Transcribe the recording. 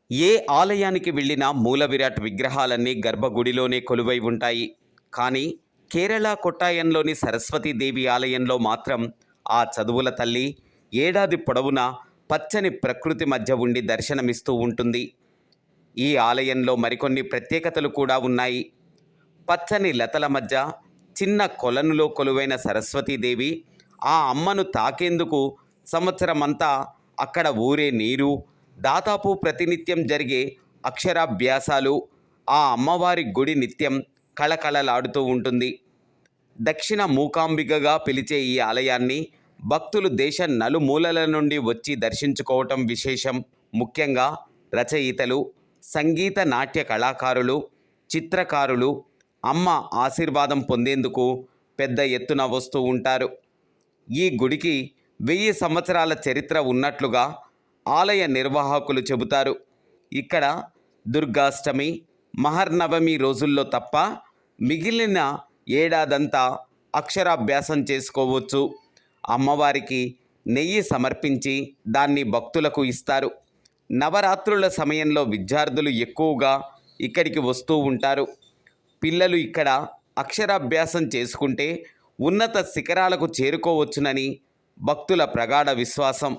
ఏ ఆలయానికి వెళ్ళినా మూల విరాట్ విగ్రహాలన్నీ గర్భగుడిలోనే కొలువై ఉంటాయి. కానీ కేరళ కొట్టాయంలోని సరస్వతీదేవి ఆలయంలో మాత్రం ఆ చదువుల తల్లి ఏడాది పొడవునా పచ్చని ప్రకృతి మధ్య ఉండి దర్శనమిస్తూ ఉంటుంది. ఈ ఆలయంలో మరికొన్ని ప్రత్యేకతలు కూడా ఉన్నాయి. పచ్చని లతల మధ్య చిన్న కొలనులో కొలువైన సరస్వతీదేవి ఆ అమ్మను తాకేందుకు సంవత్సరమంతా అక్కడ ఊరే నీరు, దాదాపు ప్రతినిత్యం జరిగే అక్షరాభ్యాసాలు, ఆ అమ్మవారి గుడి నిత్యం కళకళలాడుతూ ఉంటుంది. దక్షిణ మూకాంబికగా పిలిచే ఈ ఆలయాన్ని భక్తులు దేశ నలుమూలల నుండి వచ్చి దర్శించుకోవటం విశేషం. ముఖ్యంగా రచయితలు, సంగీత నాట్య కళాకారులు, చిత్రకారులు అమ్మ ఆశీర్వాదం పొందేందుకు పెద్ద ఎత్తున వస్తూ ఉంటారు. ఈ గుడికి 1000 సంవత్సరాల చరిత్ర ఉన్నట్లుగా ఆలయ నిర్వాహకులు చెబుతారు. ఇక్కడ దుర్గాష్టమి, మహర్నవమి రోజుల్లో తప్ప మిగిలిన ఏడాదంతా అక్షరాభ్యాసం చేసుకోవచ్చు. అమ్మవారికి నెయ్యి సమర్పించి దాన్ని భక్తులకు ఇస్తారు. నవరాత్రుల సమయంలో విద్యార్థులు ఎక్కువగా ఇక్కడికి వస్తూ ఉంటారు. పిల్లలు ఇక్కడ అక్షరాభ్యాసం చేసుకుంటే ఉన్నత శిఖరాలకు చేరుకోవచ్చునని భక్తుల ప్రగాఢ విశ్వాసం.